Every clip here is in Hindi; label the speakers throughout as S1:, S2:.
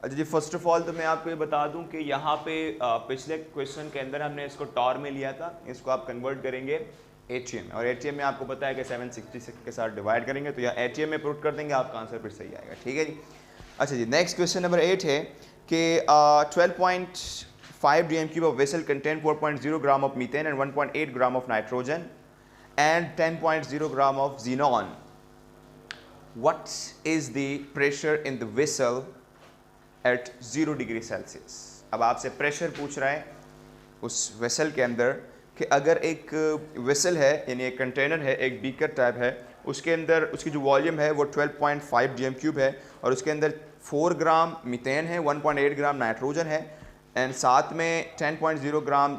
S1: अच्छा जी, फर्स्ट ऑफ ऑल तो मैं आपको ये बता दूं कि यहाँ पे पिछले क्वेश्चन के अंदर हमने इसको टॉर में लिया था, इसको आप कन्वर्ट करेंगे एटीएम, और एटीएम में आपको पता है कि 766 के साथ डिवाइड करेंगे तो यह एटीएम में पुट कर देंगे, आपका आंसर फिर सही आएगा। ठीक है जी। अच्छा जी, नेक्स्ट क्वेश्चन नंबर 8 है कि 12.5 dm³ of vessel contain 4.0 gram of methane and 1.8 gram of nitrogen and 10.0 gram of xenon. What is the pressure in the vessel at 0 degree Celsius? अब आपसे प्रेशर पूछ रहा है उस वेसल के अंदर कि अगर एक वेसल है यानी एक कंटेनर है, एक बीकर टाइप है, उसके अंदर उसकी जो वॉल्यूम है वो 12.5 dm³ है और उसके अंदर 4 ग्राम मीथेन है, 1.8 ग्राम नाइट्रोजन है एंड साथ में 10.0 ग्राम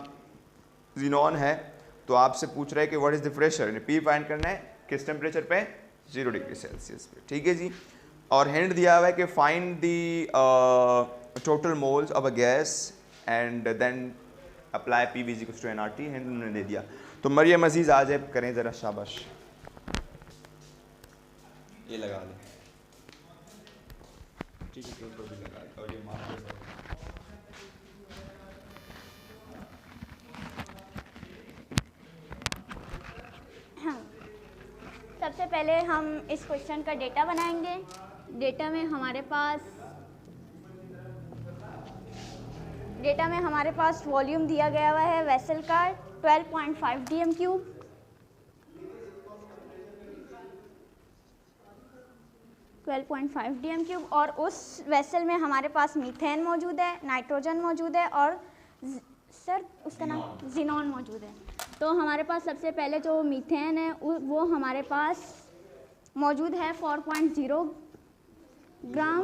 S1: जीनॉन है, तो आपसे पूछ रहा है कि व्हाट इज़ द प्रेशर, यानी पी फाइंड करना है किस टेम्परेचर पे, 0 डिग्री सेल्सियस पे। ठीक है जी। और हिंट दिया हुआ है कि find the total moles of a gas and then apply P V equals to NRT, hint उन्होंने दे दिया। तो मरियम अजीज़ आ जाए, करें ज़रा, शाबाश, ये लगा लें। ठीक है, ऊपर भी लगा लें और ये मार्क कर।
S2: सबसे पहले हम इस क्वेश्चन का डेटा बनाएंगे। डेटा में हमारे पास वॉल्यूम दिया गया हुआ है वेसल का 12.5 dm³, 12.5 dm³ और उस वेसल में हमारे पास मीथेन मौजूद है, नाइट्रोजन मौजूद है और सर उसका नाम जीनॉन मौजूद है। तो हमारे पास सबसे पहले जो मीथेन है वो हमारे पास मौजूद है 4.0 ग्राम,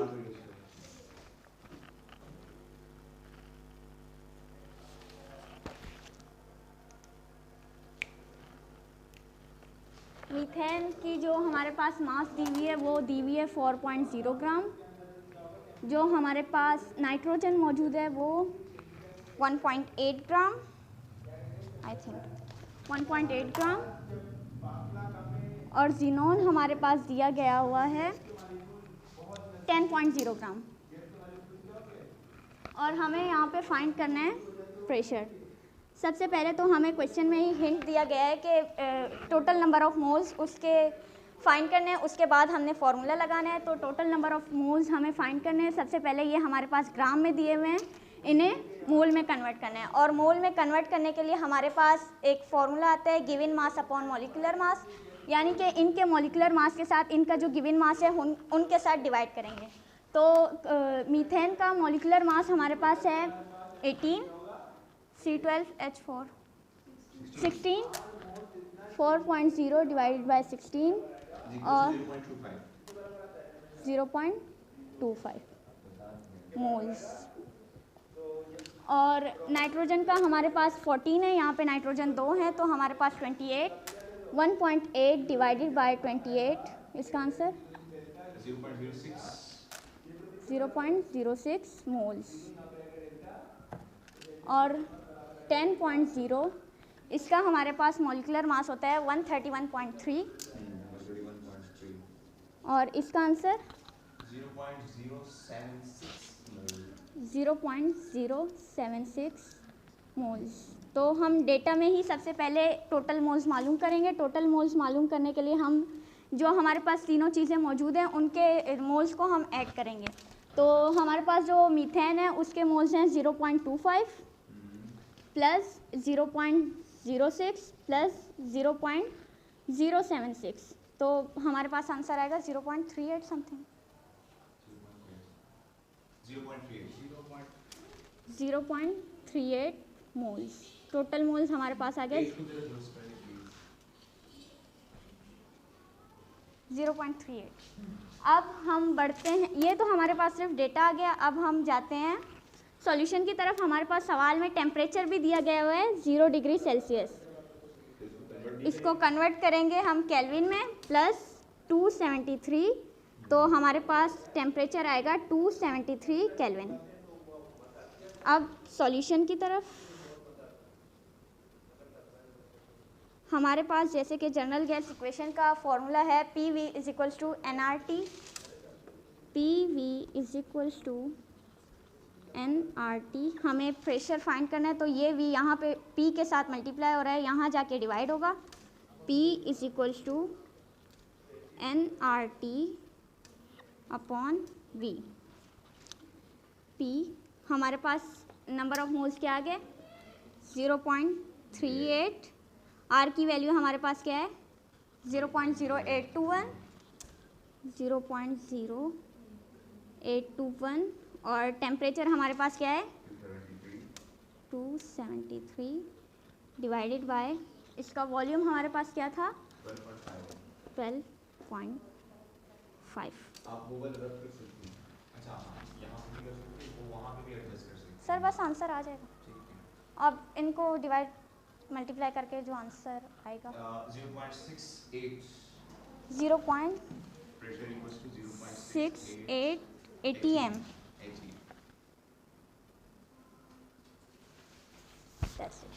S2: मीथेन की जो हमारे पास मास दी हुई है वो दी हुई है 4.0 ग्राम। जो हमारे पास नाइट्रोजन मौजूद है वो 1.8 ग्राम, आई थिंक 1.8 ग्राम, और जीनॉन हमारे पास दिया गया हुआ है 10.0 ग्राम। और हमें यहाँ पे फाइंड करना है प्रेशर। सबसे पहले तो हमें क्वेश्चन में ही हिंट दिया गया है कि टोटल नंबर ऑफ मोल्स उसके फाइंड करने हैं, उसके बाद हमने फार्मूला लगाना है। तो टोटल नंबर ऑफ मोल्स हमें फाइंड करने हैं। सबसे पहले ये हमारे पास ग्राम में दिए हुए हैं, इन्हें मोल में कन्वर्ट करना है। और मोल में कन्वर्ट करने के लिए हमारे पास एक फार्मूला आता है, given mass upon molecular mass, यानी कि इनके मॉलिक्यूलर मास के साथ इनका जो गिवन मास है उनके साथ डिवाइड करेंगे। तो मीथेन का मॉलिक्यूलर मास हमारे पास है 18, C12H4, 16, 4.0 डिवाइडेड बाय 16 और 0.25 मोल्स। और नाइट्रोजन का हमारे पास 14 है, यहाँ पे नाइट्रोजन 2 है तो हमारे पास 28, 1.8 डिवाइडेड बाय 28, इसका आंसर 0.06 मोल्स। और 10.0 इसका हमारे पास मॉलिक्यूलर मास होता है 131.3 और इसका आंसर 0.076 मोल्स। तो हम डेटा में ही सबसे पहले टोटल मोल्स मालूम करेंगे। टोटल मोल्स मालूम करने के लिए हम जो हमारे पास तीनों चीज़ें मौजूद हैं उनके मोल्स को हम ऐड करेंगे। तो हमारे पास जो मीथेन है उसके मोल्स हैं 0.25 प्लस 0.06 प्लस 0.076, तो हमारे पास आंसर आएगा 0.38 समथिंग, 0.38 मोल्स। टोटल मोल्स हमारे पास आ गए 0.38। अब हम बढ़ते हैं, ये तो हमारे पास सिर्फ डेटा आ गया। अब हम जाते हैं सॉल्यूशन की तरफ। हमारे पास सवाल में टेम्परेचर भी दिया गया हुआ है 0 डिग्री सेल्सियस। इसको कन्वर्ट करेंगे हम केल्विन में, प्लस 273, तो हमारे पास टेम्परेचर आएगा 273 केल्विन। अब सॉल्यूशन की तरफ हमारे पास जैसे कि जनरल गैस इक्वेशन का फॉर्मूला है PV = nRT, PV = nRT हमें प्रेशर फाइंड करना है, तो ये V यहाँ पे P के साथ मल्टीप्लाई हो रहा है, यहाँ जाके डिवाइड होगा। P is equals to nRT upon V। P हमारे पास नंबर ऑफ मोल्स क्या आ गए 0.38, R की वैल्यू हमारे पास क्या है 0.0821, 0.0821 और टेम्परेचर हमारे पास क्या है 273 डिवाइडेड बाय इसका वॉल्यूम हमारे पास क्या था 12.5।
S1: आप गूगल रख कर सकते हैं। अच्छा यहाँ पे भी कर सकते हैं, वो वहाँ पे भी एडजस्ट कर सकते हैं।
S2: सर बस आंसर आ जाएगा,
S1: ठीक है।
S2: अब इनको डिवाइड मल्टीप्लाई करके जो आंसर आएगा
S1: 0.68
S2: 0.
S1: pressure equals to
S2: 68 ATM. That's it.